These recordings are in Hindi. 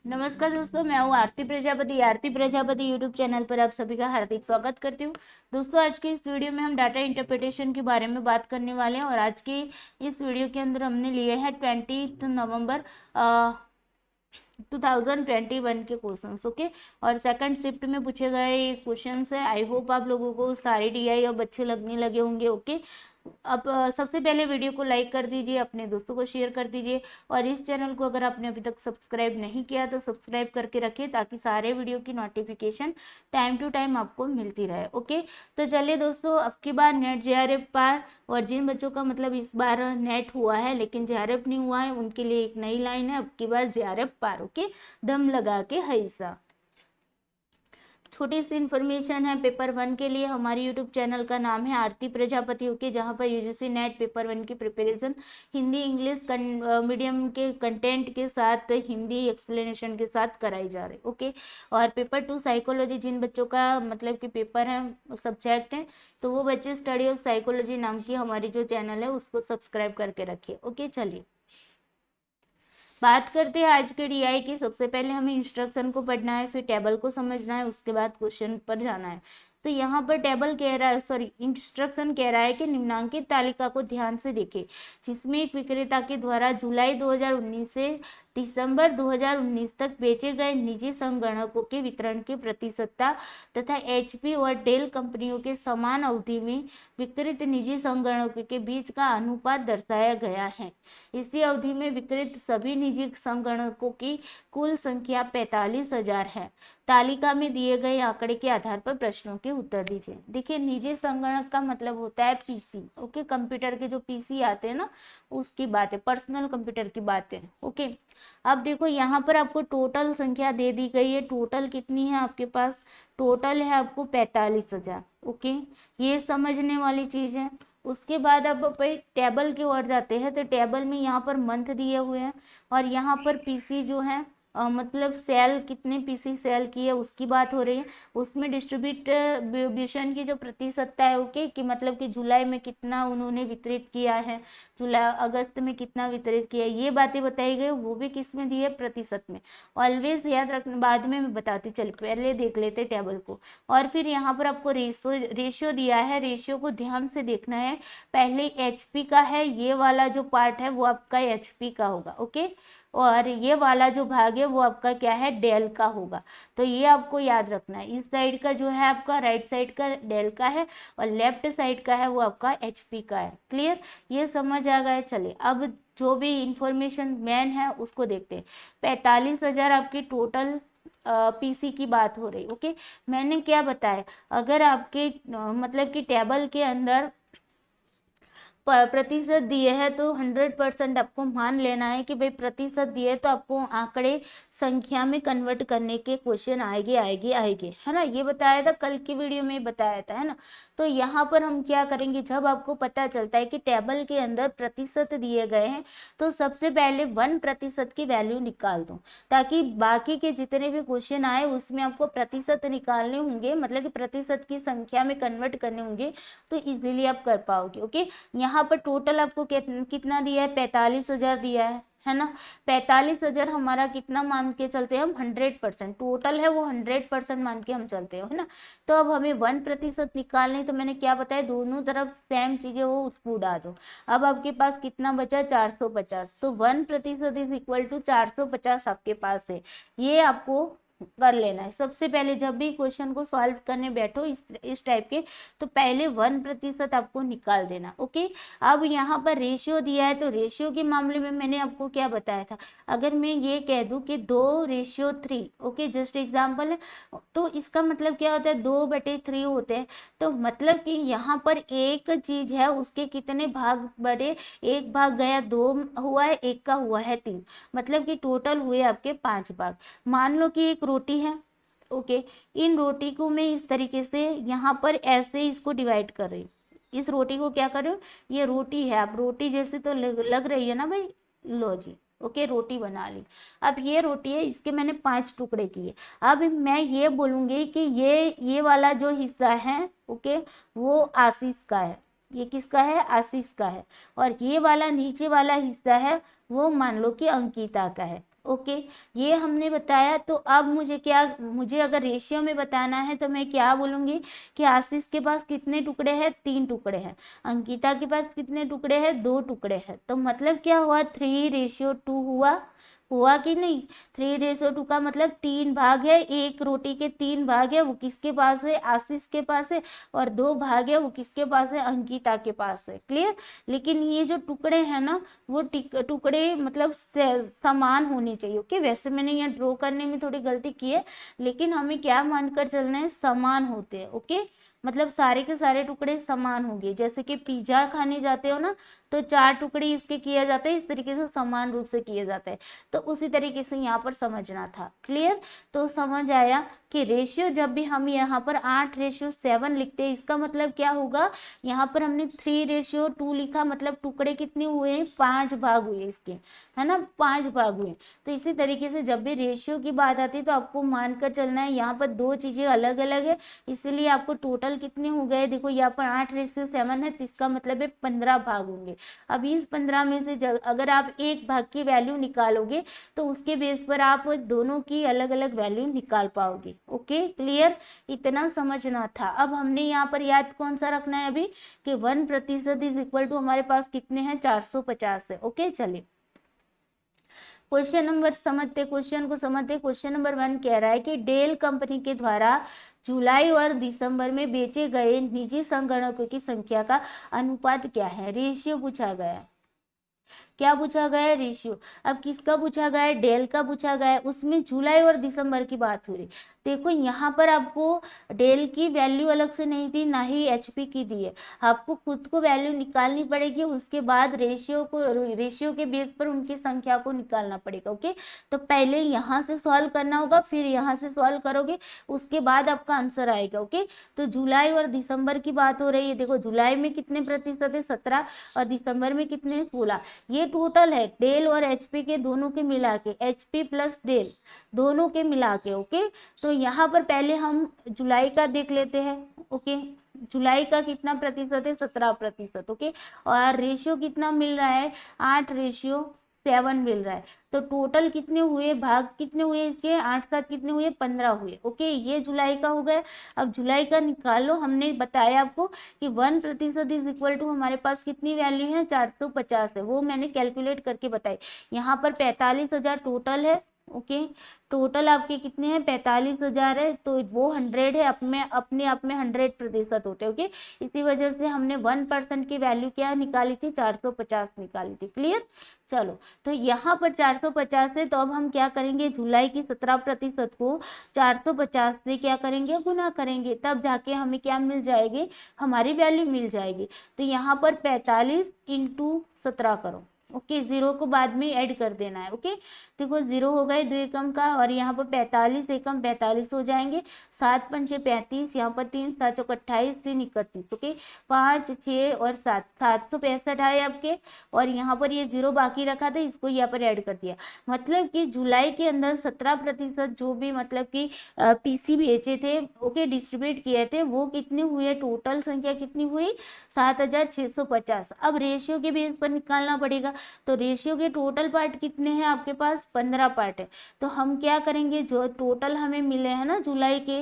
नमस्कार दोस्तों, मैं हूँ आरती प्रजापति यूट्यूब चैनल पर आप सभी का हार्दिक स्वागत करती हूँ। दोस्तों, आज के इस वीडियो में हम डाटा इंटरप्रिटेशन के बारे में बात करने वाले हैं और आज के इस वीडियो के अंदर हमने लिए हैं 20 नवंबर 2021 के क्वेश्चंस। ओके, और सेकंड शिफ्ट में पूछे गए क्वेश्चंस है। आई होप आप लोगों को सारे DI अब अच्छे लगने लगे होंगे। ओके, अब सबसे पहले वीडियो को लाइक कर दीजिए, अपने दोस्तों को शेयर कर दीजिए और इस चैनल को अगर आपने अभी तक सब्सक्राइब नहीं किया तो सब्सक्राइब करके रखिए ताकि सारे वीडियो की नोटिफिकेशन टाइम टू टाइम आपको मिलती रहे। ओके, तो चलिए दोस्तों, अब की बार नेट JRF पार, और जिन बच्चों का मतलब इस बार नेट हुआ है लेकिन JRF नहीं हुआ है उनके लिए एक नई लाइन है, अब की बार JRF पार। ओके, दम लगा के हैसा। छोटी सी इन्फॉर्मेशन है पेपर 1 के लिए। हमारी यूट्यूब चैनल का नाम है आरती प्रजापति। ओके, जहाँ पर UGC नेट पेपर 1 की प्रिपरेशन हिंदी इंग्लिश मीडियम के कंटेंट के साथ हिंदी एक्सप्लेनेशन के साथ कराई जा रही। ओके, और पेपर 2 साइकोलॉजी, जिन बच्चों का मतलब कि पेपर है सब्जेक्ट है तो वो बच्चे स्टडी ऑफ साइकोलॉजी नाम की हमारी जो चैनल है उसको सब्सक्राइब करके रखिए। ओके, चलिए बात करते हैं आज के DI की। सबसे पहले हमें इंस्ट्रक्शन को पढ़ना है, फिर टेबल को समझना है, उसके बाद क्वेश्चन पर जाना है। तो यहाँ पर टेबल कह रहा है, सॉरी इंस्ट्रक्शन कह रहा है कि निम्नांकित तालिका को ध्यान से देखें जिसमें एक विक्रेता के द्वारा जुलाई 2019 से दिसंबर 2019 तक बेचे गए निजी संगणकों के वितरण की प्रतिशतता तथा HP और डेल कंपनियों के समान अवधि में विक्रित निजी संगणकों के बीच का अनुपात दर्शाया गया है। इसी अवधि में विक्रित सभी निजी संगणकों की कुल संख्या 45,000 है। तालिका में दिए गए आंकड़े के आधार पर प्रश्नों के उत्तर दीजिए। देखिए, निजी संगणक का मतलब होता है PC। ओके, कंप्यूटर के जो PC आते हैं ना उसकी बात है, पर्सनल कंप्यूटर की बात है। ओके, अब देखो यहाँ पर आपको टोटल संख्या दे दी गई है। टोटल कितनी है आपके पास? टोटल है आपको 45,000। ओके, ये समझने वाली चीज है। उसके बाद अब टेबल की ओर जाते हैं तो टेबल में यहाँ पर मंथ दिए हुए हैं और यहाँ पर PC जो है मतलब सेल कितने PC सेल की है उसकी बात हो रही है। उसमें डिस्ट्रीब्यूशन की जो प्रतिशतता है, ओके, कि मतलब कि जुलाई में कितना उन्होंने वितरित किया है, जुलाई अगस्त में कितना वितरित किया है, ये बातें बताई गई, वो भी किस में दी है? प्रतिशत में। ऑलवेज याद रखना, बाद में मैं बताती, चल पहले देख लेते टेबल को। और फिर यहाँ पर आपको रेशियो दिया है, रेशियो को ध्यान से देखना है। पहले HP का है, ये वाला जो पार्ट है वो आपका HP का होगा। ओके, और ये वाला जो भाग है वो आपका क्या है? डेल का होगा। तो ये आपको याद रखना है। इस साइड का जो है आपका राइट साइड का डेल का है और लेफ्ट साइड का है वो आपका HP का है। क्लियर? ये समझ आ गया। चलिए अब जो भी इंफॉर्मेशन मेन है उसको देखते हैं। 45,000 आपकी टोटल PC की बात हो रही। ओके, मैंने क्या बताया, अगर आपके मतलब कि टेबल के अंदर प्रतिशत दिए हैं तो 100% आपको मान लेना है कि भाई प्रतिशत दिए तो आपको आंकड़े संख्या में कन्वर्ट करने के क्वेश्चन आएंगे आएंगे आएंगे, है ना। ये बताया था कल की वीडियो में, बताया था, है ना। तो यहाँ पर हम क्या करेंगे, जब आपको पता चलता है कि टेबल के अंदर प्रतिशत दिए गए हैं तो सबसे पहले 1% की वैल्यू निकाल दो ताकि बाकी के जितने भी क्वेश्चन आए उसमें आपको प्रतिशत निकालने होंगे, मतलब कि प्रतिशत की संख्या में कन्वर्ट करने होंगे तो इजीली आप कर पाओगे। ओके, यहाँ पर टोटल आपको कितना दिया है? 45,000 दिया है ना। 45,000 हमारा कितना मान के चलते हैं हम? 100%। टोटल है वो 100% मान के हम चलते हैं, है ना। तो अब हमें 1% निकालने, तो मैंने क्या बताया, दोनों तरफ सेम चीजें हो उसको उड़ा दो। अब आपके पास कितना बचा? 450। तो 1% इज इक्वल टू 450 आपके पास है। ये आपको कर लेना है। सबसे पहले जब भी क्वेश्चन को सॉल्व करने बैठो इस टाइप के, तो पहले 1% आपको निकाल देना। ओके, अब यहाँ पर रेशियो दिया है तो रेशियो के मामले में मैंने आपको क्या बताया था, अगर मैं ये कह दूं कि 2:3, ओके, जस्ट एग्जाम्पल है, तो इसका मतलब क्या होता है? 2/3 होते हैं। तो मतलब कि यहाँ पर एक चीज है उसके कितने भाग बढ़े? एक भाग गया, 2 हुआ है, एक का हुआ है 3, मतलब कि टोटल हुए आपके 5 भाग। मान लो कि एक रोटी है। ओके, इन रोटी को मैं इस तरीके से यहाँ पर ऐसे इसको डिवाइड कर रही हूँ। इस रोटी को क्या कर रहे हो? ये रोटी है, आप रोटी जैसे तो लग रही है ना भाई। लो जी, ओके, रोटी बना ली। अब ये रोटी है, इसके मैंने 5 टुकड़े किए। अब मैं ये बोलूंगी कि ये वाला जो हिस्सा है, ओके, वो आशीष का है। ये किसका है? आशीष का है। और ये वाला नीचे वाला हिस्सा है वो मान लो कि अंकिता का है। ओके, ये हमने बताया। तो अब मुझे अगर रेशियो में बताना है तो मैं क्या बोलूंगी कि आशीष के पास कितने टुकड़े हैं, 3 टुकड़े हैं। अंकिता के पास कितने टुकड़े हैं, 2 टुकड़े हैं। तो मतलब क्या हुआ, 3:2 हुआ कि नहीं। 3:2 का मतलब 3 भाग है, एक रोटी के 3 भाग है, वो किसके पास है, आशीष के पास है। और 2 भाग है, वो किसके पास है, अंकिता के पास है। क्लियर। लेकिन ये जो टुकड़े हैं ना, वो टुकड़े मतलब समान होने चाहिए। ओके, वैसे मैंने यहाँ ड्रॉ करने में थोड़ी गलती की है, लेकिन हमें क्या मानकर चलना है, समान होते हैं। ओके, मतलब सारे के सारे टुकड़े समान होंगे। जैसे कि पिज्जा खाने जाते हो ना, तो 4 टुकड़े इसके किया जाता है, इस तरीके से समान रूप से किए जाते हैं। तो उसी तरीके से यहाँ पर समझना था। क्लियर। तो समझ आया कि रेशियो जब भी हम यहाँ पर 8:7 लिखते हैं, इसका मतलब क्या होगा, यहाँ पर हमने 3:2 लिखा, मतलब टुकड़े कितने हुए, 5 भाग हुए इसके, है ना, 5 भाग हुए। तो इसी तरीके से जब भी रेशियो की बात आती है तो आपको मानकर चलना है, यहाँ पर 2 चीजें अलग अलग है, इसलिए आपको टोटल कितने हो गए, देखो यहाँ पर 8:7 है, तो इसका मतलब है 15 भाग होंगे। अब इस 15 में से अगर आप एक भाग की वैल्यू निकालोगे तो उसके बेस पर आप दोनों की अलग अलग वैल्यू निकाल पाओगे। Okay, clear. इतना समझना था। अब हमने यहाँ पर याद कौन सा रखना है अभी, कि 1% इज इक्वल टू हमारे पास कितने हैं, 450 है। ओके, चलिए क्वेश्चन नंबर समझते, क्वेश्चन को समझते। क्वेश्चन नंबर 1 कह रहा है कि डेल कंपनी के द्वारा जुलाई और दिसंबर में बेचे गए निजी संगणकों की संख्या का अनुपात क्या है, रेशियो पूछा गया है। क्या पूछा गया है, रेशियो। अब किसका पूछा गया है, डेल का पूछा गया है, उसमें जुलाई और दिसंबर की बात हो रही। देखो यहाँ पर आपको डेल की वैल्यू अलग से नहीं दी, ना ही एचपी की दी है, आपको खुद को वैल्यू निकालनी पड़ेगी, उसके बाद रेशियो के बेस पर उनकी संख्या को निकालना पड़ेगा। ओके, तो पहले यहाँ से सॉल्व करना होगा, फिर यहाँ से सॉल्व करोगे, उसके बाद आपका आंसर आएगा। ओके, तो जुलाई और दिसंबर की बात हो रही है। देखो जुलाई में कितने प्रतिशत है, 17, और दिसंबर में कितने, 16। ये टोटल है डेल और एचपी के दोनों के मिला के, एचपी प्लस डेल दोनों के मिला के। ओके, तो यहाँ पर पहले हम जुलाई का देख लेते हैं। ओके, जुलाई का कितना प्रतिशत है, 17%। ओके, और रेशियो कितना मिल रहा है, 8:7 मिल रहा है। तो टोटल कितने हुए, भाग कितने हुए इसके, 8 7 कितने हुए, 15 हुए। ओके, ये जुलाई का हो गया। अब जुलाई का निकालो, हमने बताया आपको कि 1% इज इक्वल टू हमारे पास कितनी वैल्यू है, 450 है, वो मैंने कैलकुलेट करके बताई। यहाँ पर 45,000 टोटल है। ओके, टोटल आपके कितने हैं, 45,000 है, तो वो 100 है, अपने आप में 100% होते हैं। ओके, इसी वजह से हमने 1% की वैल्यू क्या निकाली थी, 450 निकाली थी। क्लियर। चलो, तो यहाँ पर 450 है, तो अब हम क्या करेंगे, जुलाई की 17% को 450 से क्या करेंगे, गुना करेंगे, तब जाके हमें क्या मिल जाएगी, हमारी वैल्यू मिल जाएगी। तो यहाँ पर 45 × 17 करो। ओके, 0 को बाद में ऐड कर देना है। ओके, देखो 0 हो गए 2 एकम का, और यहाँ पर 45 एकम 45 हो जाएंगे, 7 पंचे 35, यहाँ पर 3 7 चौक 28, 3 31। ओके, 5 6 और 7 765 आए आपके, और यहाँ पर ये 0 बाकी रखा था, इसको यहाँ पर ऐड कर दिया। मतलब कि जुलाई के अंदर 17% जो भी मतलब कि पीसी बेचे थे, ओके, डिस्ट्रीब्यूट किए थे, वो कितने हुए, टोटल संख्या कितनी हुई, 7,650। अब रेशियो के बेस पर निकालना पड़ेगा। तो रेशियो के टोटल पार्ट कितने हैं आपके पास, 15 पार्ट है। तो हम क्या करेंगे, जो टोटल हमें मिले हैं ना जुलाई के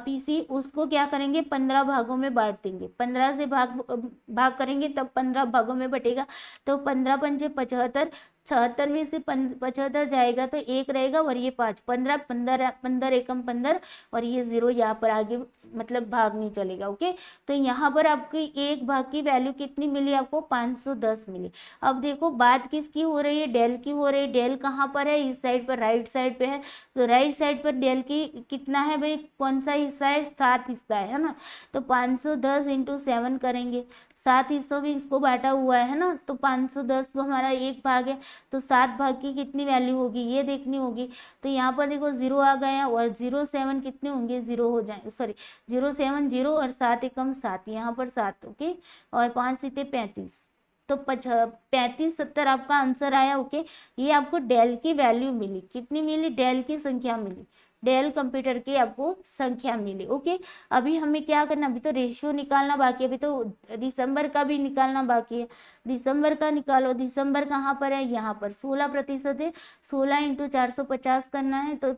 पीसी, उसको क्या करेंगे, 15 भागों में बांट देंगे। 15 से भाग करेंगे तब 15 भागों में बटेगा। तो 15 पंचे 75, 76 में से 75 जाएगा तो 1 रहेगा, और ये 5 15 15 15 एकम 15, और ये 0 यहाँ पर आगे मतलब भाग नहीं चलेगा। ओके, तो यहाँ पर आपकी एक भाग की वैल्यू कितनी मिली आपको, 510 मिली। अब देखो बात किसकी हो रही है, डेल की हो रही है। डेल कहाँ पर है, इस साइड पर, राइट साइड पे है। तो राइट साइड पर डेल की कितना है भाई, कौन सा हिस्सा है, 7 हिस्सा है ना। तो 510 × 7 करेंगे, 7 हिस्सों में इसको बांटा हुआ है ना, तो 510 तो हमारा एक भाग है, तो 7 भाग की कितनी वैल्यू होगी ये देखनी होगी। तो यहाँ पर देखो 0 आ गया, और 0 7 कितने होंगे, 0 हो जाए, सॉरी 0 7 0, और 7 एकम 7, यहाँ पर 7। ओके, और 5 7 35, तो 35 70 आपका आंसर आया। ओके, ये आपको डेल की वैल्यू मिली, कितनी मिली, डेल की संख्या मिली। डेल कंप्यूटर की आपको संख्या मिली। ओके, अभी हमें क्या करना, अभी तो रेशियो निकालना बाकी है, अभी तो दिसंबर का भी निकालना बाकी है। दिसंबर का निकालो, दिसंबर कहाँ पर है, यहाँ पर 16% है, 16 इंटू 450 करना है, तो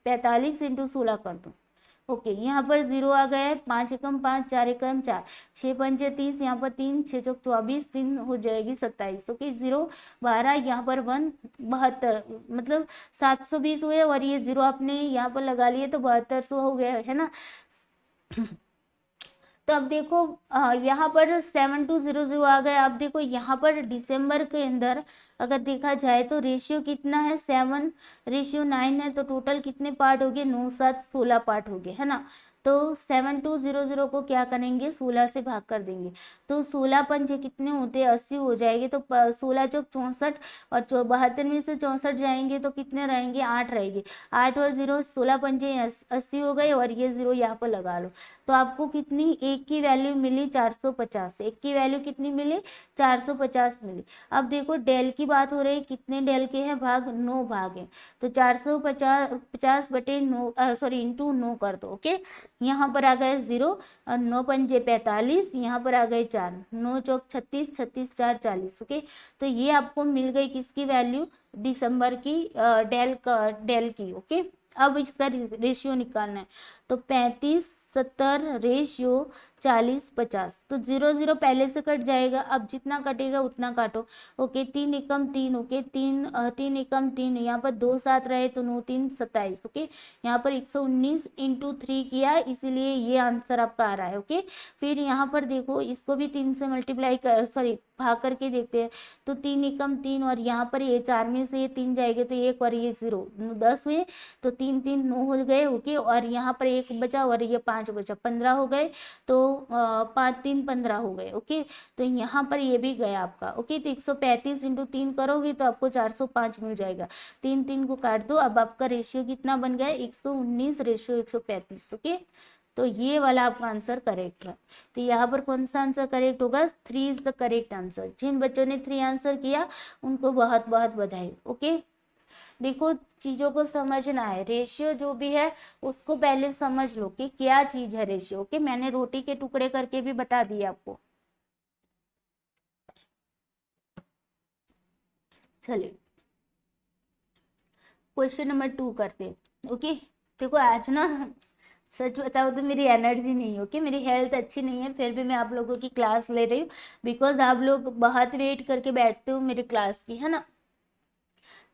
45 इंटू 16 कर दो। ओके, यहाँ पर 0 आ गया है, 5 एकम 5, 4 एकम 4, 6 पंजे 30, यहाँ पर 3, 6 चौक 24, 3 हो जाएगी 27। ओके, 0 12, यहाँ पर 1 72, मतलब 720 हुए, और ये 0 आपने यहाँ पर लगा लिए तो 7200 हो गया है ना। तो अब देखो यहाँ पर 7200 आ गया। अब देखो यहाँ पर दिसंबर के अंदर अगर देखा जाए तो रेशियो कितना है, 7:9 है, तो टोटल कितने पार्ट हो गए, 9 7 16 पार्ट हो गए, है ना। तो 7200 को क्या करेंगे, 16 से भाग कर देंगे, तो 16 पंजे कितने होते हैं, 80 हो जाएंगे, तो 16 चौक 64, और 72 में से 64 जाएंगे तो कितने रहेंगे, 8 रहेंगे, 8 और 0, 16 पंजे 80 हो गए, और ये 0 यहाँ पर लगा लो। तो आपको कितनी, एक की वैल्यू मिली 450, एक की वैल्यू कितनी मिली, 450 मिली। अब देखो डेल की बात हो रही, कितने डेल के हैं भाग, 9 भाग हैं, तो 450 बटे 9 सॉरी इंटू 9 कर दो। ओके, यहाँ पर आ गए 0, और 9 पंजे 45, यहाँ पर आ गए 4, 9 चौक 36, 36 4 40। ओके, तो ये आपको मिल गई किसकी वैल्यू, दिसंबर की डेल की। ओके, अब इसका रेशियो निकालना है, तो 35 70 रेशियो 40 50, तो 0 0 पहले से कट जाएगा, अब जितना कटेगा उतना काटो। ओके, 3 एकम 3, ओके 3 एकम 3, यहाँ पर 2 7 रहे तो 9 3 27। ओके, यहाँ पर 119 इंटू 3 किया, इसीलिए ये आंसर आपका आ रहा है। ओके, फिर यहाँ पर देखो इसको भी 3 से मल्टीप्लाई कर, सॉरी भाग करके देखते हैं, तो 3 एकम 3, और यहाँ पर ये 4 में से ये 3 जाएंगे तो 1 और ये 0, 10 हुए, तो 3 3 9 हो गए। ओके, और यहाँ पर 1 बचा और ये 5 बचा, 15 हो गए, तो 5 3 15 हो गए। ओके, तो यहाँ पर ये भी गया आपका। ओके, तो 135 इंटू 3 करोगे तो आपको 405 मिल जाएगा, 3 3 को काट दो, अब आपका रेशियो कितना बन गया, 119 रेशियो 135। ओके, तो ये वाला आपका आंसर करेक्ट है। तो यहाँ पर कौन सा आंसर करेक्ट होगा, 3 इज द करेक्ट आंसर। जिन बच्चों ने 3 आंसर किया उनको बहुत बहुत बधाई। ओके, देखो चीजों को समझना है, रेशियो जो भी है उसको पहले समझ लो कि क्या चीज है रेशियो। ओके, मैंने रोटी के टुकड़े करके भी बता दिया आपको। चलिए क्वेश्चन नंबर 2 करते हैं। ओके, देखो आज ना सच बताओ तो मेरी एनर्जी नहीं, ओके मेरी हेल्थ अच्छी नहीं है, फिर भी मैं आप लोगों की क्लास ले रही हूँ, बिकॉज आप लोग बहुत वेट करके बैठते हो मेरी क्लास की, है ना।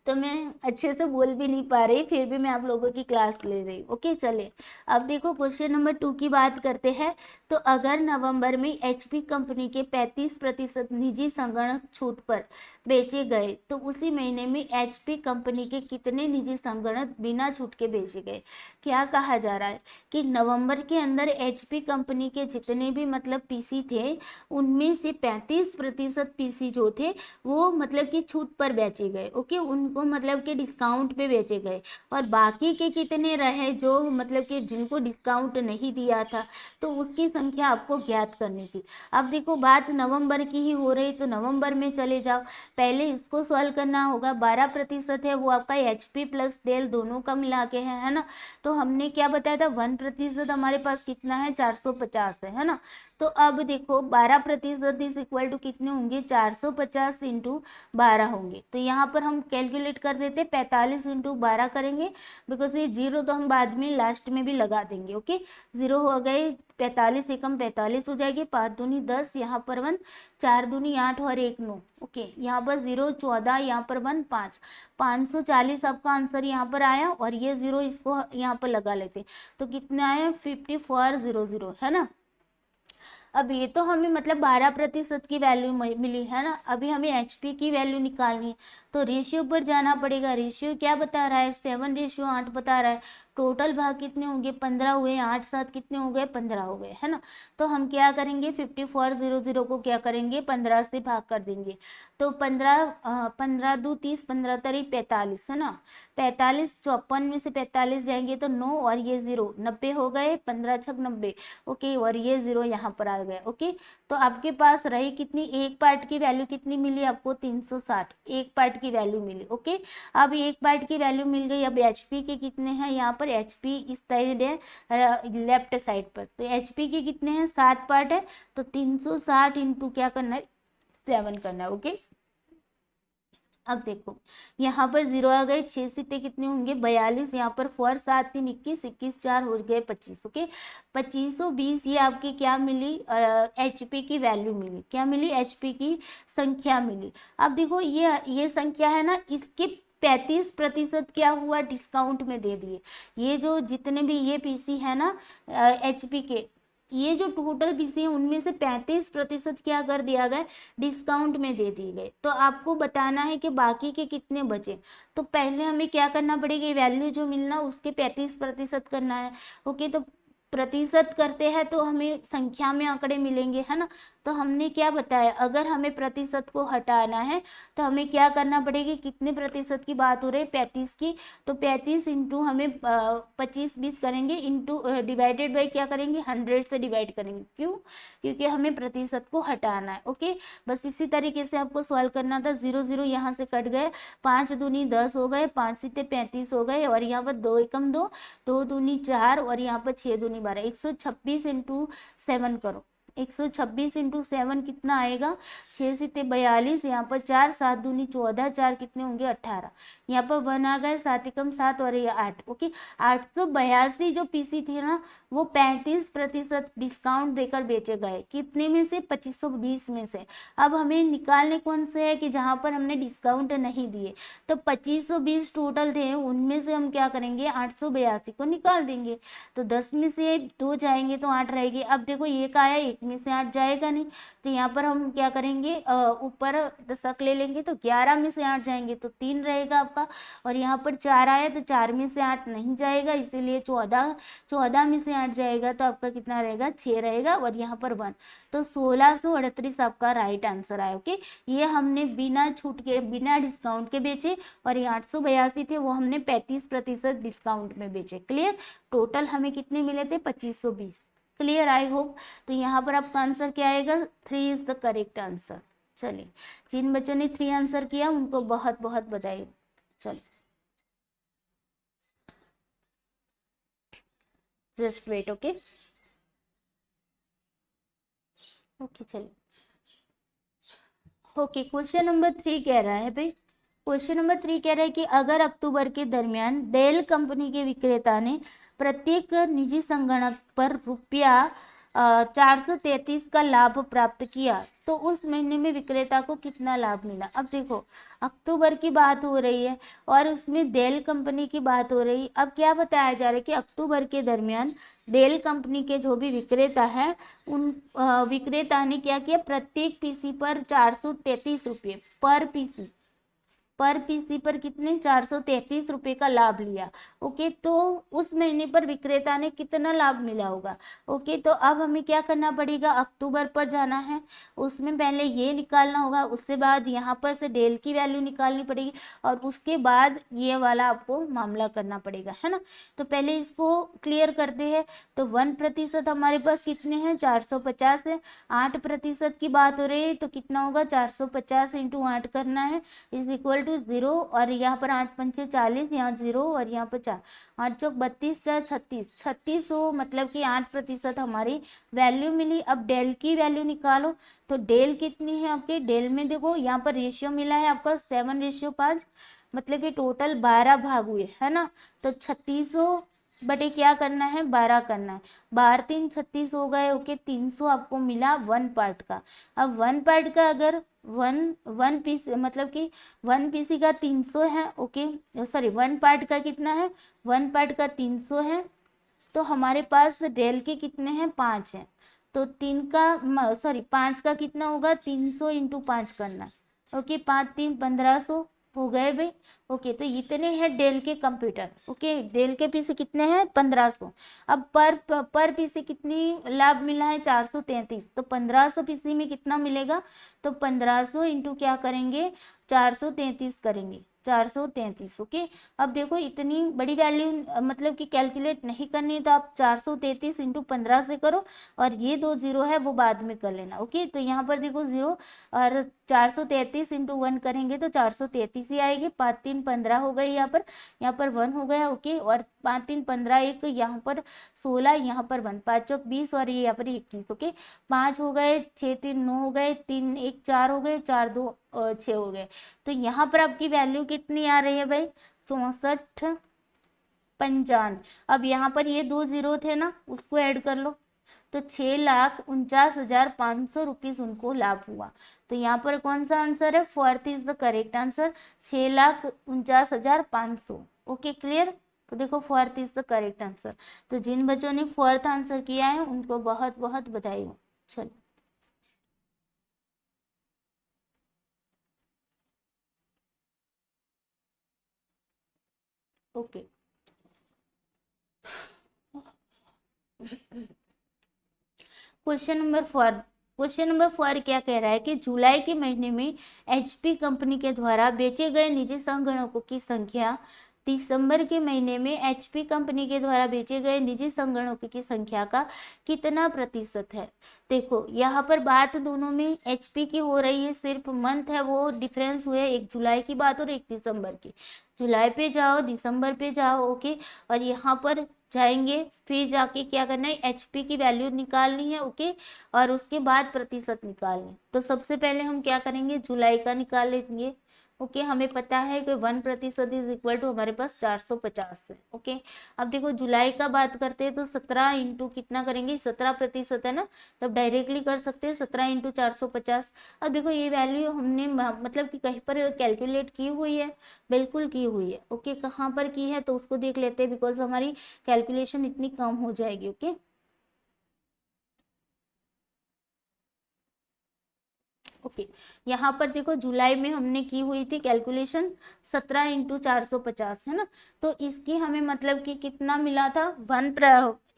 तो मैं अच्छे से बोल भी नहीं पा रही, फिर भी मैं आप लोगों की क्लास ले रही हूँ। ओके, चले अब देखो क्वेश्चन नंबर 2 की बात करते हैं। तो अगर नवंबर में एचपी कंपनी के 35% निजी संगणक छूट पर बेचे गए तो उसी महीने में एचपी कंपनी के कितने निजी संगणक बिना छूट के बेचे गए। क्या कहा जा रहा है कि नवंबर के अंदर एचपी कंपनी के जितने भी मतलब पीसी थे उनमें से 35% पीसी जो थे वो मतलब कि छूट पर बेचे गए। ओके, उनको मतलब कि डिस्काउंट पे बेचे गए, और बाकी के कितने रहे जो मतलब कि जिनको डिस्काउंट नहीं दिया था, तो उसकी संख्या आपको ज्ञात करनी थी। अब देखो बात नवंबर की ही हो रही, तो नवंबर में चले जाओ, पहले इसको सॉल्व करना होगा। 12% है वो आपका एचपी प्लस डेल दोनों का मिला के है ना। तो हमने क्या बताया था, 1% हमारे पास कितना है, 450 है ना। तो अब देखो 12% इज इक्वल टू कितने होंगे, 450 इंटू 12 होंगे। तो यहाँ पर हम कैलकुलेट कर देते 45 इंटू 12 करेंगे, बिकॉज ये 0 तो हम बाद में लास्ट में भी लगा देंगे। ओके, 0 हो गए, 45 एकम 45 हो जाएगी, 5 दूनी 10, यहाँ पर 1, 4 दूनी 8 और 1 9। ओके, यहाँ पर 0 14, यहाँ पर 1 5, 540 आपका आंसर यहाँ पर आया, और ये 0 इसको यहाँ पर लगा लेते, तो कितना आया 5400, है ना। अब ये तो हमें मतलब 12% की वैल्यू मिली है ना। अभी हमें एचपी की वैल्यू निकालनी है, तो रेशियो पर जाना पड़ेगा। रेशियो क्या बता रहा है, 7:8 बता रहा है। टोटल भाग कितने होंगे, 15 हुए, 8 7 कितने हो गए, 15 हो गए, है ना। तो हम क्या करेंगे, 5400 को क्या करेंगे, 15 से भाग कर देंगे। तो 15 दो 30, 15 तरी 45, है ना। 45, 54 में से 45 जाएंगे तो 9 और ये 0, 90 हो गए, 15 छक 90। ओके, और ये 0 यहाँ पर आ गया। ओके, तो आपके पास रही कितनी, एक पार्ट की वैल्यू कितनी मिली आपको, 360, एक पार्ट की वैल्यू मिली। ओके, अब एक पार्ट की वैल्यू मिल गई। अब एचपी के कितने हैं, यहाँ पर HP इस साइड है लेफ्ट साइड पर। तो HP के कितने हैं 7 पार्ट है, तो 360 इंटू क्या करना है 7 करना है। ओके, अब देखो यहाँ पर 0 आ गए, 6 सीटें कितने होंगे 42, यहाँ पर 4 7 3 21, 21 4 हो गए 25। ओके, 2520 ये आपकी क्या मिली HP की वैल्यू मिली, क्या मिली HP की संख्या मिली। अब देखो ये संख्या है ना, इसके 35% क्या हुआ डिस्काउंट में दे दिए। ये जो जितने भी ये PC है ना HP के, ये जो टोटल पीसी है उनमें से 35% क्या कर दिया गया डिस्काउंट में दे दिए गए। तो आपको बताना है कि बाकी के कितने बचे। तो पहले हमें क्या करना पड़ेगा, वैल्यू जो मिलना उसके 35% करना है। ओके, तो प्रतिशत करते हैं तो हमें संख्या में आंकड़े मिलेंगे, है ना। तो हमने क्या बताया, अगर हमें प्रतिशत को हटाना है तो हमें क्या करना पड़ेगी, कितने प्रतिशत की बात हो रही है 35 की, तो 35 इंटू हमें 25-20 करेंगे, इंटू डिवाइडेड बाई क्या करेंगे 100 से डिवाइड करेंगे। क्यों, क्योंकि हमें प्रतिशत को हटाना है। ओके, बस इसी तरीके से आपको सॉल्व करना था। 0 0 यहाँ से कट गए, 5 दूनी 10 हो गए, 5 सीते 35 हो गए, और यहाँ पर 2 एकम 2, 2 दूनी 4, और यहाँ पर 6 दूनी 12, 126 इंटू 7 करो। 126 इंटू 7 कितना आएगा 6 सीते 42, यहाँ पर 4 7 दूनी 14, 4 कितने होंगे 18, यहाँ पर 1 आ गए, 7 एकम 7 और ये 8। ओके, 882 जो PC थे ना वो 35% डिस्काउंट देकर बेचे गए, कितने में से 2520 में से। अब हमें निकालने कौन से है कि जहाँ पर हमने डिस्काउंट नहीं दिए, तो 2520 टोटल थे, उनमें से हम क्या करेंगे 882 को निकाल देंगे। तो 10 में से 2 जाएंगे तो 8 रहेगी। अब देखो ये का है, 1 में से 8 जाएगा नहीं, तो यहाँ पर हम क्या करेंगे ऊपर दशक ले लेंगे, तो 11 में से 8 जाएंगे तो 3 रहेगा आपका, और यहाँ पर 4 आया तो 4 में से 8 नहीं जाएगा, इसीलिए 14 में से 8 जाएगा तो आपका कितना रहेगा 6 रहेगा, और यहाँ पर 1, तो 1638 आपका राइट आंसर आया। ओके, ये हमने बिना छूट के बिना डिस्काउंट के बेचे, और ये 882 थे वो हमने 35% डिस्काउंट में बेचे। क्लियर, टोटल हमें कितने मिले थे 2520। Clear, I hope. तो यहाँ पर आपका आंसर क्या आएगा 3 इज द करेक्ट आंसर। चलिए, जिन बच्चों ने 3 आंसर किया उनको बहुत बहुत बधाई। चलिए, जस्ट वेट। ओके ओके, चलिए। ओके, क्वेश्चन नंबर 3 कह रहा है भाई, क्वेश्चन नंबर 3 कह रहा है कि अगर अक्टूबर के दरमियान डेल कंपनी के विक्रेता ने प्रत्येक निजी संगणक पर रुपया 433 का लाभ प्राप्त किया, तो उस महीने में विक्रेता को कितना लाभ मिला। अब देखो अक्टूबर की बात हो रही है और उसमें डेल कंपनी की बात हो रही है। अब क्या बताया जा रहा है कि अक्टूबर के दरमियान डेल कंपनी के जो भी विक्रेता है उन विक्रेता ने क्या किया, प्रत्येक पीसी पर 433 रुपये पर पीसी पर कितने 433 रुपये का लाभ लिया। ओके, तो उस महीने पर विक्रेता ने कितना लाभ मिला होगा। ओके, तो अब हमें क्या करना पड़ेगा, अक्टूबर पर जाना है, उसमें पहले ये निकालना होगा, उसके बाद यहाँ पर से डेल की वैल्यू निकालनी पड़ेगी, और उसके बाद ये वाला आपको मामला करना पड़ेगा, है ना। तो पहले इसको क्लियर करते हैं। तो 1% हमारे पास कितने हैं 450 है, 8% की बात हो रही है तो कितना होगा 450 इंटू 8 करना है, इज इक्वल टू 0, और यहाँ पर 8 पंचे 40, यहाँ 0 और यहाँ पर 4, 8 चौक 32, 4 36 हो, मतलब कि 8% हमारी वैल्यू मिली। अब डेल की वैल्यू निकालो, तो डेल कितनी है आपके, डेल में देखो यहाँ पर रेशियो मिला है आपका 7:5, मतलब कि टोटल 12 भाग हुए, है ना। तो 3600 बटे क्या करना है 12 करना है, 12 3 36 हो गए। ओके, 300 आपको मिला 1 पार्ट का। अब 1 पार्ट का अगर वन पीस मतलब कि 1 पीसी का 300 है। ओके, सॉरी 1 पार्ट का कितना है 1 पार्ट का 300 है, तो हमारे पास डेल के कितने हैं 5 हैं, तो 5 का कितना होगा 300 इंटू 5 करना। ओके, 5 3 1500 हो गए भाई। ओके, तो इतने हैं डेल के कंप्यूटर। ओके, डेल के पीसी कितने हैं 1500। अब पर पीसी कितनी लाभ मिला है 433, तो 1500 पीसी में कितना मिलेगा, तो 1500 इंटू क्या करेंगे 433 करेंगे, 433। ओके, अब देखो इतनी बड़ी वैल्यू मतलब कि कैलकुलेट नहीं करनी है, तो आप 433 इंटू 15 से करो, और ये 2 0 है वो बाद में कर लेना। ओके, तो यहाँ पर देखो 0 और 433 इंटू 1 करेंगे तो 433 ही आएगी। 5 3 15 हो गई, यहाँ पर 1 हो गया। ओके, और 5 3 15, एक यहाँ पर 16, यहाँ पर 1, 5 चौक 20 और ये यहाँ पर 21। ओके, 5 हो गए, 6 3 9 हो गए, 3 1 4 हो गए, 4 2 6 हो गए। तो यहाँ पर आपकी वैल्यू कितनी आ रही है भाई? 64,95। अब यहाँ पर ये 2 जीरो थे ना, उसको ऐड कर लो तो 6,49,500 रुपीज उनको लाभ हुआ। तो यहाँ पर कौन सा आंसर है? Fourth is the correct answer, 6,49,500। Okay, clear? तो देखो fourth is the correct answer. तो जिन बच्चों ने फोर्थ आंसर किया है उनको बहुत बहुत बधाई हो। चलो, ओके। क्वेश्चन नंबर 4 क्या कह रहा है कि जुलाई के महीने में एचपी कंपनी के द्वारा बेचे गए निजी संगणकों की संख्या दिसंबर के महीने में एचपी कंपनी के द्वारा बेचे गए निजी संगणकों की संख्या का कितना प्रतिशत है? देखो यहाँ पर बात दोनों में एचपी की हो रही है, सिर्फ मंथ है वो डिफरेंस हुए, एक जुलाई की बात और एक दिसंबर की। जुलाई पे जाओ, दिसंबर पे जाओ। ओके, और यहाँ पर जाएंगे, फिर जाके क्या करना है? एचपी की वैल्यू निकालनी है। ओके, और उसके बाद प्रतिशत निकालने। तो सबसे पहले हम क्या करेंगे? जुलाई का निकाल लेंगे। ओके, हमें पता है कि 1% इज इक्वल टू हमारे पास 450 है। ओके, अब देखो जुलाई का बात करते हैं तो 17 इंटू कितना करेंगे? 17% है ना, तब डायरेक्टली कर सकते हैं 17 इंटू 450। अब देखो ये वैल्यू हमने मतलब कि कहीं पर कैलकुलेट की हुई है? बिल्कुल की हुई है। ओके, कहाँ पर की है तो उसको देख लेते हैं, बिकॉज हमारी कैलकुलेशन इतनी कम हो जाएगी। ओके, ओके, यहाँ पर देखो जुलाई में हमने की हुई थी कैलकुलेशन 17 इंटू 450 है ना। तो इसकी हमें मतलब कि कितना मिला था?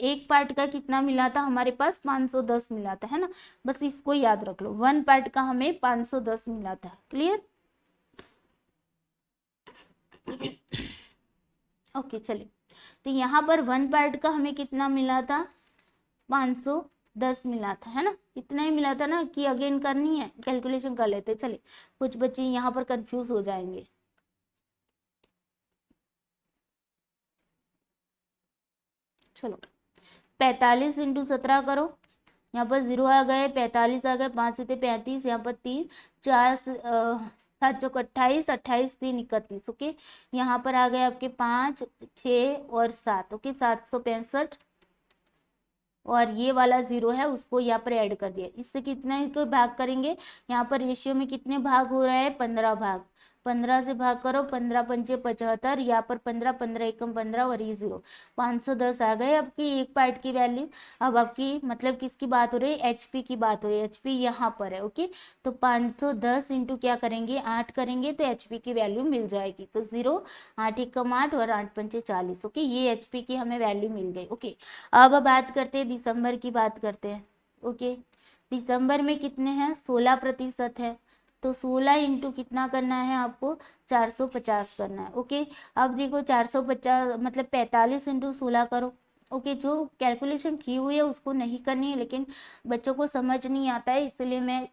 एक पार्ट का कितना मिला था हमारे पास? 510 मिला था, है ना। बस इसको याद रख लो, 1 पार्ट का हमें 510 मिला था। क्लियर? ओके, चलिए। तो यहाँ पर 1 पार्ट का हमें कितना मिला था? 510 मिला था, है ना। इतना ही मिला था ना, कि अगेन करनी है? कैलकुलेशन कर लेते। चलिए, कुछ बच्चे यहाँ पर कंफ्यूज हो जाएंगे। चलो, 45 इंटू 17 करो। यहाँ पर 0 आ गए, 45 आ गए, 5 से 35, यहाँ पर 3 4 7 चौक 28, 28 3 31। ओके, यहाँ पर आ गए आपके 5 6 और 7। ओके, 765। और ये वाला 0 है उसको यहाँ पर ऐड कर दिया। इससे कितने को भाग करेंगे? यहाँ पर रेशियो में कितने भाग हो रहा है? 15 भाग। 15 से भाग करो, 15 पंचे 75, यहाँ पर 15 15 एकम 15 और ये 0, 510 आ गए आपकी एक पार्ट की वैल्यू। अब आपकी मतलब किसकी बात हो रही है? एचपी की बात हो रही है। एचपी यहाँ पर है। ओके, तो 510 इंटू क्या करेंगे? 8 करेंगे तो एचपी की वैल्यू मिल जाएगी। तो 0 8 एकम 8 और 8 पंचे 40। ओके, ये एचपी की हमें वैल्यू मिल गई। ओके, अब बात करते हैं दिसंबर की, बात करते हैं। ओके, दिसंबर में कितने हैं? 16% है। तो 16 इंटू कितना करना है आपको? 450 करना है। ओके, अब देखो 450 मतलब 45 इंटू 16 करो। ओके, जो कैलकुलेशन की हुई है उसको नहीं करनी है, लेकिन बच्चों को समझ नहीं आता है इसलिए मैं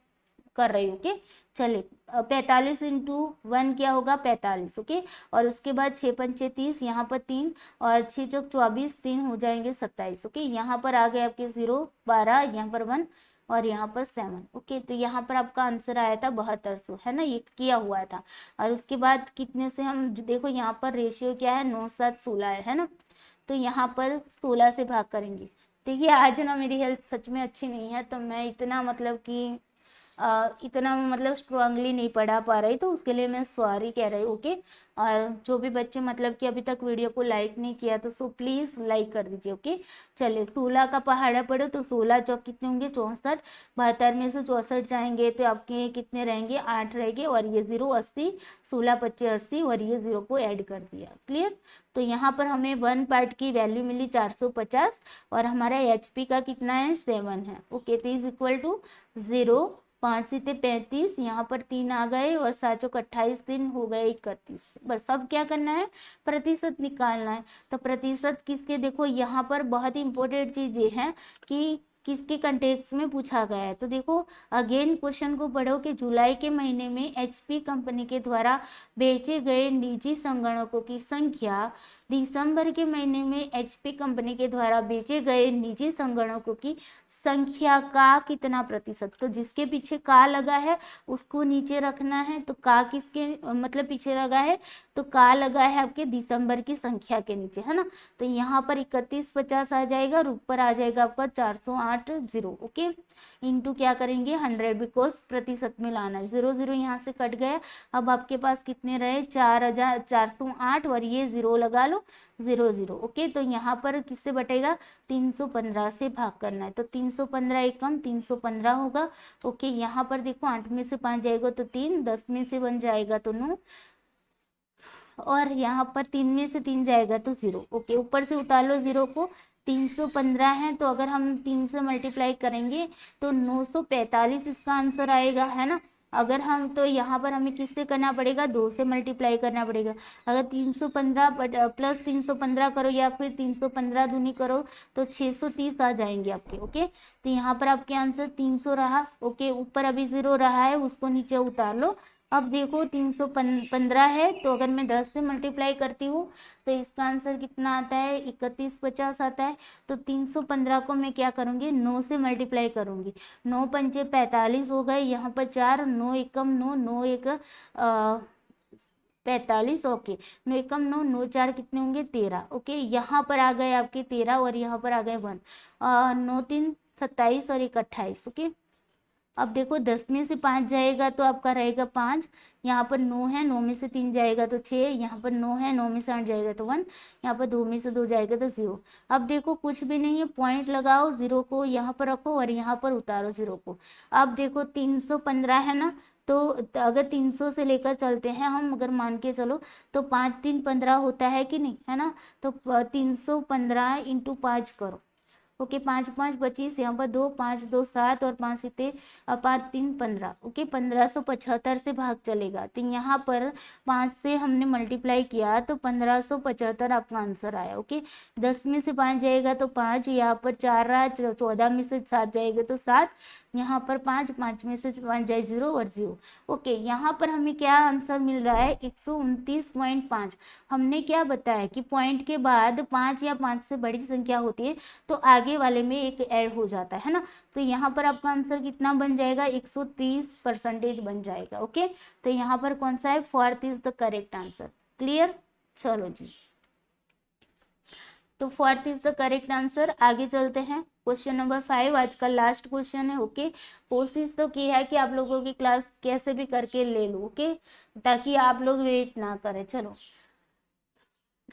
कर रही हूँ। ओके, चलिए, 45 इंटू 1 क्या होगा? 45। ओके, और उसके बाद 6 पंचे 30, यहाँ पर 3 और 6 चौक 24, 3 हो जाएंगे 27। ओके, यहाँ पर आ गए आपके 0 12, यहाँ पर 1 और यहाँ पर 7। ओके, तो यहाँ पर आपका आंसर आया था 7200, है ना, ये किया हुआ था। और उसके बाद कितने से हम देखो, यहाँ पर रेशियो क्या है? 9 7 16 है ना। तो यहाँ पर 16 से भाग करेंगे। देखिए आज ना मेरी हेल्थ सच में अच्छी नहीं है, तो मैं इतना मतलब कि इतना मतलब स्ट्रांगली नहीं पढ़ा पा रही, तो उसके लिए मैं सॉरी कह रही हूँ। ओके, और जो भी बच्चे मतलब कि अभी तक वीडियो को लाइक नहीं किया तो सो प्लीज़ लाइक कर दीजिए। ओके, चलिए, 16 का पहाड़ा पढ़ो तो 16 चौक कितने होंगे? 64। 72 में से 64 जाएंगे तो आपके कितने रहेंगे? 8 रहेंगे और ये 0 80, 16 25 80 और ये 0 को ऐड कर दिया। क्लियर? तो यहाँ पर हमें 1 पार्ट की वैल्यू मिली 450 और हमारा एचपी का कितना है? 7 है। ओके, तो इज इक्वल टू 0, 5 से 35, यहाँ पर 3 आ गए और 7 चौक 28, 3 हो गए 31। बस अब क्या करना है? प्रतिशत निकालना है। तो प्रतिशत किसके? देखो यहाँ पर बहुत ही इंपॉर्टेंट चीज ये है कि किसके कंटेक्स्ट में पूछा गया है। तो देखो अगेन क्वेश्चन को पढ़ो कि जुलाई के महीने में एचपी कंपनी के द्वारा बेचे गए निजी संगणकों की संख्या दिसंबर के महीने में एचपी कंपनी के द्वारा बेचे गए निजी संगणकों की संख्या का कितना प्रतिशत। तो जिसके पीछे का लगा है उसको नीचे रखना है। तो का किसके मतलब पीछे लगा है, तो का लगा है आपके दिसंबर की संख्या के नीचे, है ना। तो यहाँ पर 3150 आ जाएगा और ऊपर आ जाएगा आपका 408 ओके, इंटू क्या करेंगे 100, बिकॉज प्रतिशत में लाना है। 0 यहाँ से कट गया। अब आपके पास कितने रहे 4408 और ये 0 लगा लो 0 ओके। तो यहाँ पर किससे बटेगा 315 से भाग करना है। तो 315 एकम 315 होगा ओके। यहाँ पर देखो 8 में से 5 जाएगा तो 3, 10 में से 1 जाएगा तो 9 और यहाँ पर 3 में से 3 जाएगा तो 0 ओके। ऊपर से उतार लो 0 को। 315 है तो अगर हम 3 से मल्टीप्लाई करेंगे तो 945 इसका आंसर आएगा, है ना। अगर हम तो यहाँ पर हमें किससे करना पड़ेगा 2 से मल्टीप्लाई करना पड़ेगा। अगर 315 प्लस 315 करो या फिर 315 दूनी करो तो 630 आ जाएंगे आपके ओके। तो यहाँ पर आपके आंसर 300 रहा ओके। ऊपर अभी 0 रहा है उसको नीचे उतार लो। अब देखो 315 है तो अगर मैं 10 से मल्टीप्लाई करती हूँ तो इसका आंसर कितना आता है 3150 आता है। तो 315 को मैं क्या करूँगी 9 से मल्टीप्लाई करूँगी। 9 पंचे 45 हो गए, यहाँ पर 4, 9 एकम 9, 9 एक 45 ओके। 9 एकम 9, 9 4 कितने होंगे 13 ओके। यहाँ पर आ गए आपके 13 और यहाँ पर आ गए 1, 9 3 27 और 1 28 ओके। अब देखो 10 में से 5 जाएगा तो आपका रहेगा 5, यहाँ पर 9 है 9 में से 3 जाएगा तो 6, यहाँ पर 9 है 9 में से 8 जाएगा तो 1, यहाँ पर 2 में से 2 जाएगा तो 0। अब देखो कुछ भी नहीं है, पॉइंट लगाओ 0 को यहाँ पर रखो और यहाँ पर उतारो 0 को। अब देखो 315 है ना, तो अगर 300 से लेकर चलते हैं हम, अगर मान के चलो तो 5 3 15 होता है कि नहीं, है ना। तो 315 इंटू 5 करो ओके। 5 5 25, यहाँ पर 2 5 2 7 और 5 7 5 3 15 ओके। 1575 से भाग चलेगा तो यहाँ पर 5 से हमने मल्टीप्लाई किया तो 1575 आपका आंसर आया ओके। 10 में से 5 जाएगा तो 5, यहाँ पर 4 रहा, 14 में से 7 जाएगा तो 7, यहाँ पर 5, 5 में से 5 जाए 0 और 0 ओके। यहाँ पर हमें क्या आंसर मिल रहा है 129.5। हमने क्या बताया कि पॉइंट के बाद 5 या 5 से बड़ी संख्या होती है तो आगे वाले में एक ऐड हो जाता है ना। तो यहाँ पर आपका आंसर कितना बन जाएगा 130% बन जाएगा ओके। तो यहाँ पर कौन सा है 4th is the correct answer. Clear, चलो जी, तो 4th is the correct answer. आगे चलते हैं क्वेश्चन नंबर 5, आज का लास्ट क्वेश्चन है ओके। कोशिश तो की है कि आप लोगों की क्लास कैसे भी करके ले लो ओके, ताकि आप लोग वेट ना करें। चलो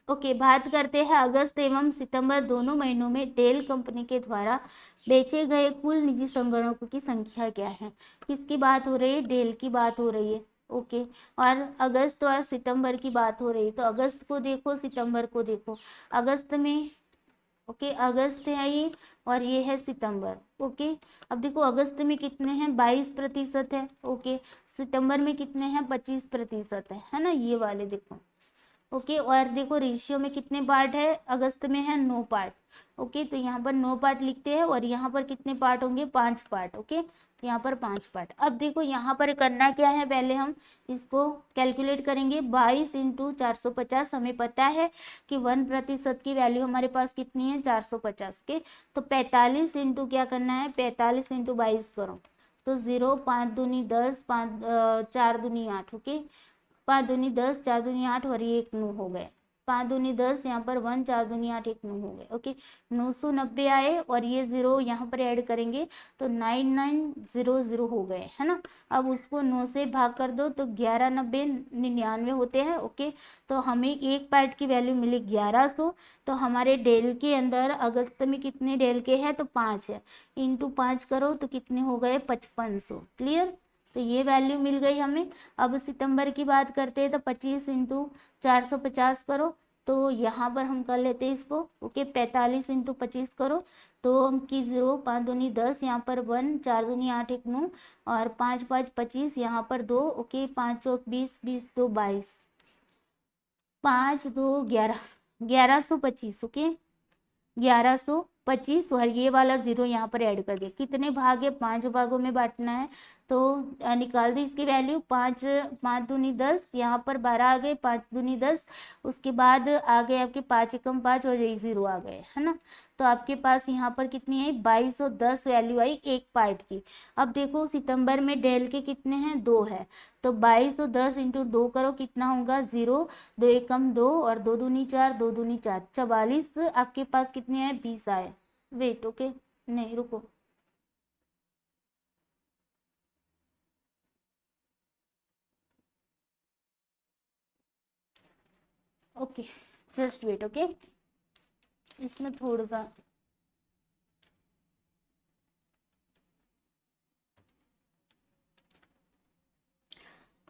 ओके, बात करते हैं अगस्त एवं सितंबर दोनों महीनों में डेल कंपनी के द्वारा बेचे गए कुल निजी संगणकों की संख्या क्या है। किसकी बात हो रही है, डेल की बात हो रही है ओके। और अगस्त और सितंबर की बात हो रही है, तो अगस्त को देखो सितंबर को देखो। अगस्त में ओके, अगस्त है ये और ये है सितंबर ओके। अब देखो अगस्त में कितने हैं 22% है ओके। सितंबर में कितने हैं 25% है ना, ये वाले देखो ओके। और देखो रेशियो में कितने पार्ट है, अगस्त में है 9 पार्ट ओके। तो यहाँ पर 9 पार्ट लिखते हैं और यहाँ पर कितने पार्ट होंगे 5 पार्ट ओके। यहाँ पर 5 पार्ट। अब देखो यहाँ पर करना क्या है, पहले हम इसको कैलकुलेट करेंगे। 22 इंटू 450, हमें पता है कि 1% की वैल्यू हमारे पास कितनी है 450 के। तो 45 इंटू क्या करना है 45 इंटू 22 करो तो 0, 5 दूनी 10, 4 दूनी 8 ओके। 5 दूनी 10, 4 दूनी 8 और ये 1 9 हो गए। 5 दूनी 10, यहाँ पर 1, 4 दूनी 8, 1 9 हो गए ओके। 990 आए और ये 0 यहाँ पर ऐड करेंगे तो 9900 हो गए, है ना। अब उसको 9 से भाग कर दो तो 11 90 99 होते हैं ओके। तो हमें एक पार्ट की वैल्यू मिली 1100। तो हमारे डेल के अंदर अगस्त में कितने डेल के हैं तो 5 है, इंटू 5 करो तो कितने हो गए 5500। क्लियर, तो ये वैल्यू मिल गई हमें। अब सितंबर की बात करते हैं तो 25 इंटू 450 करो तो यहाँ पर हम कर लेते हैं इसको ओके। 45 इंटू 25 करो तो अंकी 0, 5 दूनी 10, यहाँ पर 1, 4 दूनी 8, 1 9 और 5 5 25, यहाँ पर 2 ओके। 5 चौक 20, 20 2 22, 5 2 11, 1125 ओके। 1125 25 और ये वाला 0 यहाँ पर ऐड कर दिया। कितने भाग है, 5 भागों में बांटना है। तो निकाल दी इसकी वैल्यू, 5 5 दूनी 10, यहाँ पर 12 आ गए, 5 दूनी 10, उसके बाद आ गए आपके 5 एकम 5 और ये 0 आ गए, है ना। तो आपके पास यहाँ पर कितनी आई, 2210 वैल्यू आई एक पार्ट की। अब देखो सितंबर में डेल के कितने हैं, 2 है, तो 2210 इंटू 2 करो, कितना होगा 0, 2 एकम 2 और 2 दूनी 4, 2 दूनी 4, 44 आपके पास कितने आए, 20 आए। वेट, ओके, नहीं रुको, ओके, जस्ट वेट, ओके, इसमें थोड़ा सा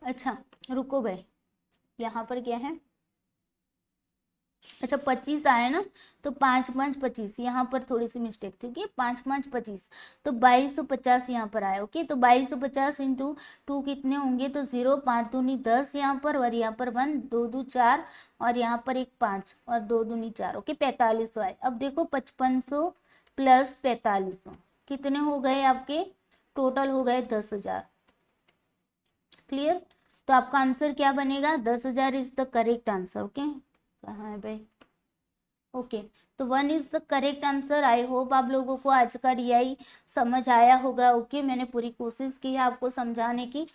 अच्छा रुको भाई, यहाँ पर क्या है, अच्छा 25 आया ना, तो 5 5 25, यहाँ पर थोड़ी सी मिस्टेक थी, ओके, 5 5 25, तो 2250 यहाँ पर आया, ओके। तो 2250 इंटू 2 कितने होंगे, तो 0, 5 दूनी 10 यहाँ पर, और यहाँ पर 1, 2 2 4, और यहाँ पर एक 5 और 2 दूनी 4, ओके, 4500 आए। अब देखो 5500 प्लस 4500 कितने हो गए आपके, टोटल हो गए 10,000। क्लियर, तो आपका आंसर क्या बनेगा, 10,000 is the correct answer, okay. कहाँ है भाई, ओके, तो 1 is the correct answer. I hope आप लोगों को आज का डीआई समझ आया होगा, ओके। मैंने पूरी कोशिश की है आपको समझाने की,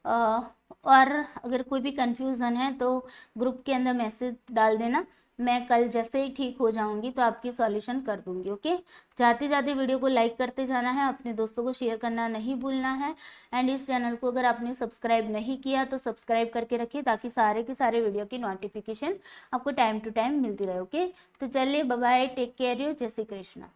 और अगर कोई भी कंफ्यूजन है तो ग्रुप के अंदर मैसेज डाल देना, मैं कल जैसे ही ठीक हो जाऊंगी तो आपकी सॉल्यूशन कर दूंगी, ओके। जाते जाते वीडियो को लाइक करते जाना है, अपने दोस्तों को शेयर करना नहीं भूलना है, एंड इस चैनल को अगर आपने सब्सक्राइब नहीं किया तो सब्सक्राइब करके रखिए, ताकि सारे के सारे वीडियो की नोटिफिकेशन आपको टाइम टू टाइम मिलती रहे, ओके। तो चलिए bye bye, take care you, जय श्री कृष्णा।